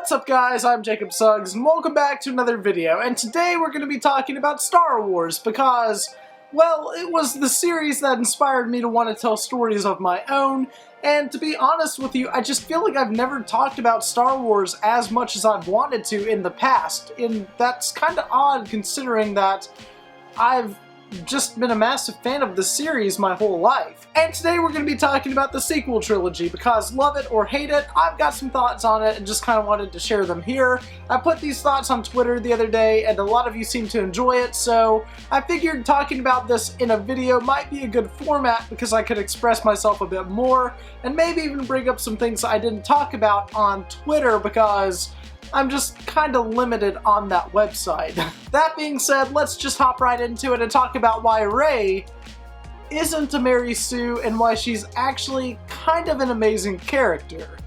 What's up guys, I'm JacobTSuggs and welcome back to another video, and today we're going to be talking about Star Wars because, well, it was the series that inspired me to want to tell stories of my own, and to be honest with you, I just feel like I've never talked about Star Wars as much as I've wanted to in the past, and that's kind of odd considering that I've just been a massive fan of the series my whole life. And today we're going to be talking about the sequel trilogy because, love it or hate it, I've got some thoughts on it and just kind of wanted to share them here. I put these thoughts on Twitter the other day and a lot of you seem to enjoy it, so I figured talking about this in a video might be a good format because I could express myself a bit more and maybe even bring up some things I didn't talk about on Twitter because I'm just kind of limited on that website. That being said, let's just hop right into it and talk about why Rey isn't a Mary Sue and why she's actually kind of an amazing character.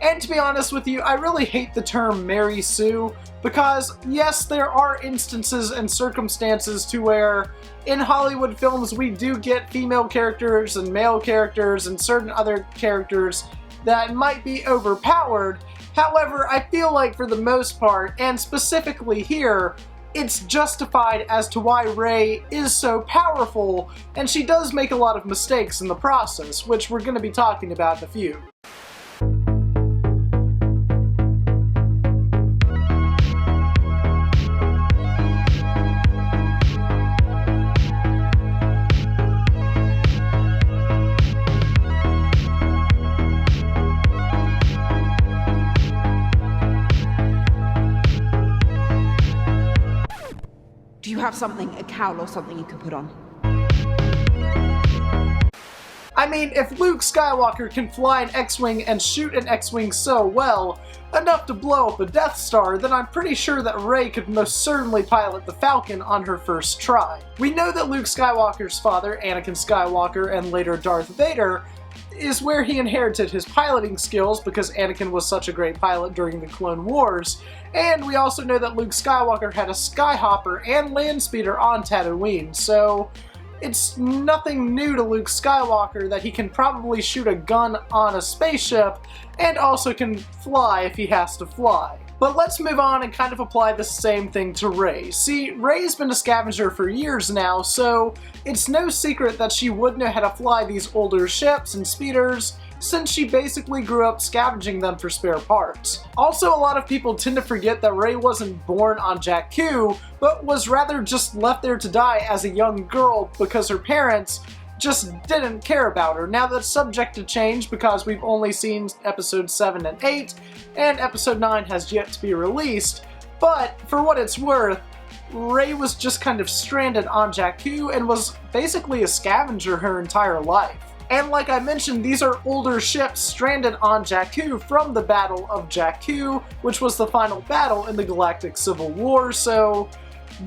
And to be honest with you, I really hate the term Mary Sue because, yes, there are instances and circumstances to where in Hollywood films we do get female characters and male characters and certain other characters that might be overpowered. However, I feel like for the most part, and specifically here, it's justified as to why Rey is so powerful, and she does make a lot of mistakes in the process, which we're going to be talking about in a few. Do you have something, a cowl or something you can put on? I mean, if Luke Skywalker can fly an X-Wing and shoot an X-Wing so well, enough to blow up a Death Star, then I'm pretty sure that Rey could most certainly pilot the Falcon on her first try. We know that Luke Skywalker's father, Anakin Skywalker, and later Darth Vader, is where he inherited his piloting skills because Anakin was such a great pilot during the Clone Wars, and we also know that Luke Skywalker had a Skyhopper and Landspeeder on Tatooine, so it's nothing new to Luke Skywalker that he can probably shoot a gun on a spaceship and also can fly if he has to fly. But let's move on and kind of apply the same thing to Rey. See, Rey's been a scavenger for years now, so it's no secret that she would know how to fly these older ships and speeders, since she basically grew up scavenging them for spare parts. Also, a lot of people tend to forget that Rey wasn't born on Jakku, but was rather just left there to die as a young girl because her parents just didn't care about her. Now that's subject to change because we've only seen episodes 7 and 8, and episode 9 has yet to be released, but for what it's worth, Rey was just kind of stranded on Jakku and was basically a scavenger her entire life. And like I mentioned, these are older ships stranded on Jakku from the Battle of Jakku, which was the final battle in the Galactic Civil War, so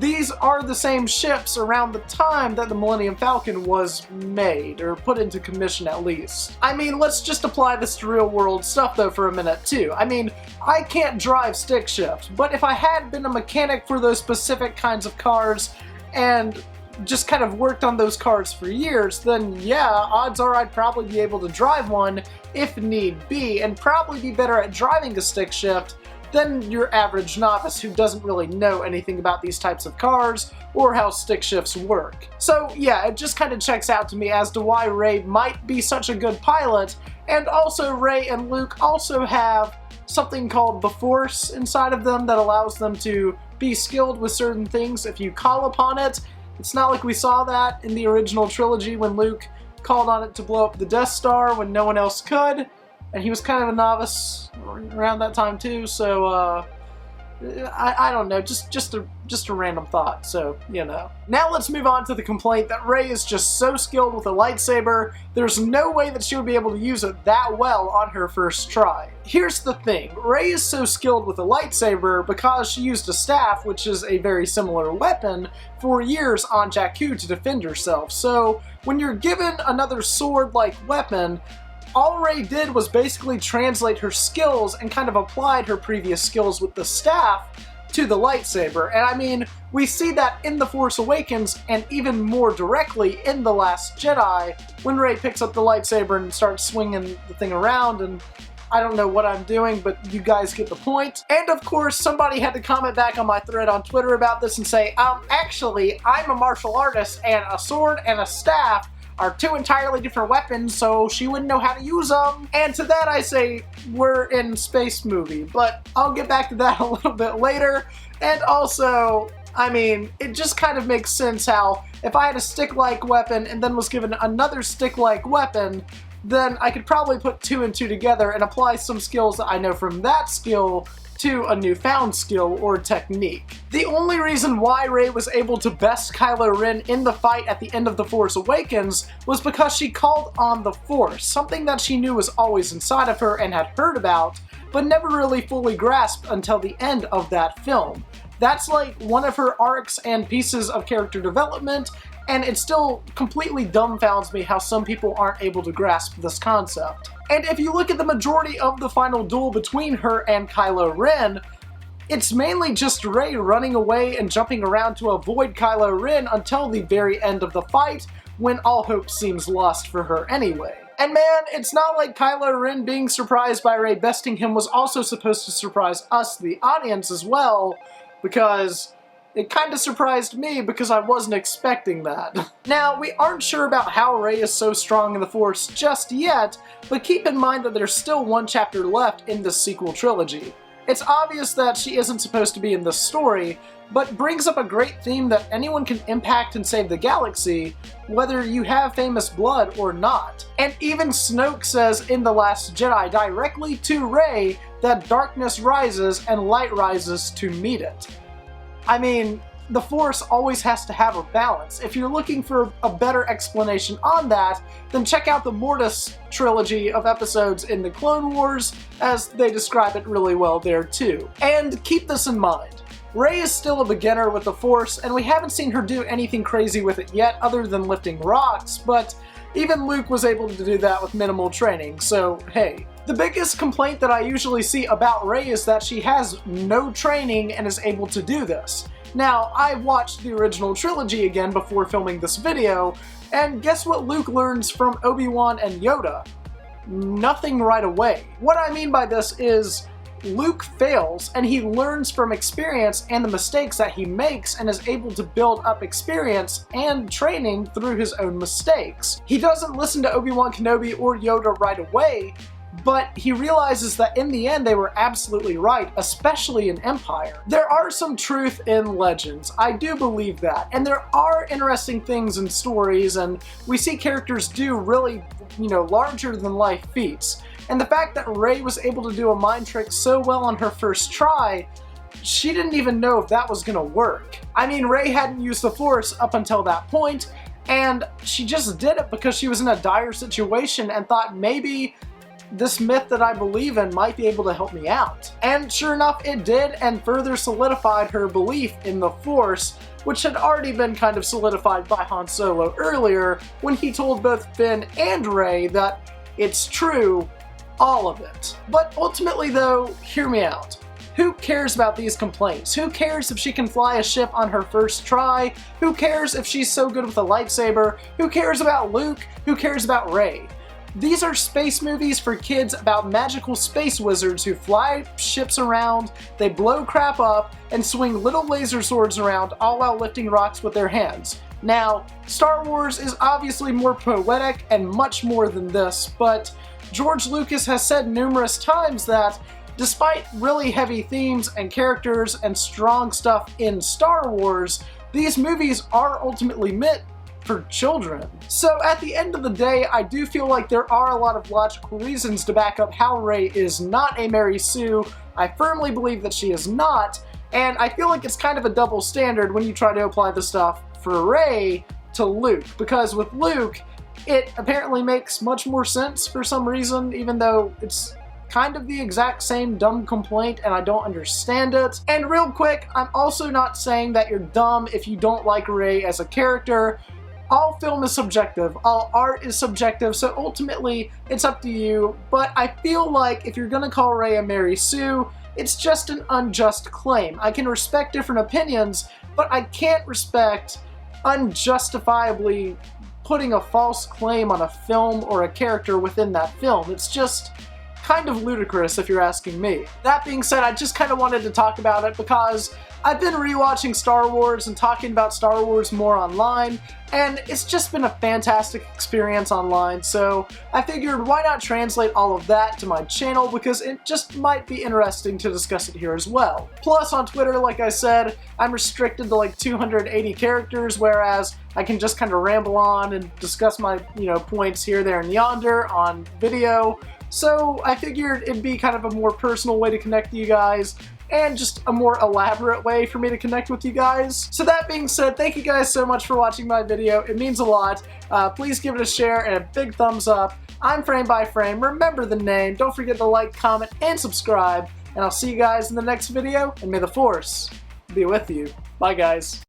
these are the same ships around the time that the Millennium Falcon was made, or put into commission at least. I mean, let's just apply this to real world stuff though for a minute too. I mean, I can't drive stick shifts, but if I had been a mechanic for those specific kinds of cars and just kind of worked on those cars for years, then yeah, odds are I'd probably be able to drive one if need be, and probably be better at driving a stick shift than your average novice who doesn't really know anything about these types of cars or how stick shifts work. So yeah, it just kind of checks out to me as to why Rey might be such a good pilot, and also Rey and Luke also have something called the Force inside of them that allows them to be skilled with certain things if you call upon it. It's not like we saw that in the original trilogy when Luke called on it to blow up the Death Star when no one else could, and he was kind of a novice around that time too, so I don't know, just a random thought, so, you know. Now let's move on to the complaint that Rey is just so skilled with a lightsaber, there's no way that she would be able to use it that well on her first try. Here's the thing, Rey is so skilled with a lightsaber because she used a staff, which is a very similar weapon, for years on Jakku to defend herself, so when you're given another sword-like weapon, all Rey did was basically translate her skills and kind of applied her previous skills with the staff to the lightsaber. And I mean, we see that in The Force Awakens, and even more directly in The Last Jedi, when Rey picks up the lightsaber and starts swinging the thing around, and I don't know what I'm doing, but you guys get the point. And of course, somebody had to comment back on my thread on Twitter about this and say, actually, I'm a martial artist, and a sword and a staff are two entirely different weapons, so she wouldn't know how to use them. And to that I say, we're in space movie, but I'll get back to that a little bit later. And also, I mean, it just kind of makes sense how if I had a stick-like weapon and then was given another stick-like weapon, then I could probably put two and two together and apply some skills that I know from that skill to a newfound skill or technique. The only reason why Rey was able to best Kylo Ren in the fight at the end of The Force Awakens was because she called on the Force, something that she knew was always inside of her and had heard about, but never really fully grasped until the end of that film. That's like one of her arcs and pieces of character development, and it still completely dumbfounds me how some people aren't able to grasp this concept. And if you look at the majority of the final duel between her and Kylo Ren, it's mainly just Rey running away and jumping around to avoid Kylo Ren until the very end of the fight, when all hope seems lost for her anyway. And man, it's not like Kylo Ren being surprised by Rey besting him was also supposed to surprise us, the audience, as well, because it kinda surprised me because I wasn't expecting that. Now, we aren't sure about how Rey is so strong in the Force just yet, but keep in mind that there's still one chapter left in this sequel trilogy. It's obvious that she isn't supposed to be in this story, but brings up a great theme that anyone can impact and save the galaxy, whether you have famous blood or not. And even Snoke says in The Last Jedi directly to Rey that darkness rises and light rises to meet it. I mean, the Force always has to have a balance. If you're looking for a better explanation on that, then check out the Mortis trilogy of episodes in the Clone Wars, as they describe it really well there too. And keep this in mind. Rey is still a beginner with the Force, and we haven't seen her do anything crazy with it yet other than lifting rocks, but even Luke was able to do that with minimal training, so hey. The biggest complaint that I usually see about Rey is that she has no training and is able to do this. Now, I watched the original trilogy again before filming this video, and guess what Luke learns from Obi-Wan and Yoda? Nothing right away. What I mean by this is, Luke fails, and he learns from experience and the mistakes that he makes and is able to build up experience and training through his own mistakes. He doesn't listen to Obi-Wan Kenobi or Yoda right away, but he realizes that in the end they were absolutely right, especially in Empire. There are some truth in Legends, I do believe that, and there are interesting things in stories, and we see characters do really, larger than life feats. And the fact that Rey was able to do a mind trick so well on her first try, she didn't even know if that was gonna work. I mean, Rey hadn't used the Force up until that point, and she just did it because she was in a dire situation and thought maybe this myth that I believe in might be able to help me out. And sure enough, it did, and further solidified her belief in the Force, which had already been kind of solidified by Han Solo earlier when he told both Finn and Rey that it's true, all of it. But ultimately though, hear me out. Who cares about these complaints? Who cares if she can fly a ship on her first try? Who cares if she's so good with a lightsaber? Who cares about Luke? Who cares about Rey? These are space movies for kids about magical space wizards who fly ships around, they blow crap up, and swing little laser swords around, all while lifting rocks with their hands. Now, Star Wars is obviously more poetic and much more than this, but George Lucas has said numerous times that despite really heavy themes and characters and strong stuff in Star Wars, these movies are ultimately meant for children. So at the end of the day, I do feel like there are a lot of logical reasons to back up how Rey is not a Mary Sue. I firmly believe that she is not, and I feel like it's kind of a double standard when you try to apply the stuff for Rey to Luke, because with Luke, it apparently makes much more sense for some reason, even though it's kind of the exact same dumb complaint and I don't understand it. And real quick, I'm also not saying that you're dumb if you don't like Rey as a character. All film is subjective, all art is subjective, so ultimately it's up to you, but I feel like if you're gonna call Rey a Mary Sue, it's just an unjust claim. I can respect different opinions, but I can't respect unjustifiably putting a false claim on a film or a character within that film. It's just kind of ludicrous if you're asking me. That being said, I just kind of wanted to talk about it because I've been rewatching Star Wars and talking about Star Wars more online, and it's just been a fantastic experience online, so I figured why not translate all of that to my channel, because it just might be interesting to discuss it here as well. Plus, on Twitter, like I said, I'm restricted to like 280 characters, whereas I can just kind of ramble on and discuss my, points here, there, and yonder on video. So I figured it'd be kind of a more personal way to connect to you guys, and just a more elaborate way for me to connect with you guys. So that being said, thank you guys so much for watching my video. It means a lot. Please give it a share and a big thumbs up. I'm Frame by Frame. Remember the name. Don't forget to like, comment, and subscribe. And I'll see you guys in the next video, and may the Force be with you. Bye, guys.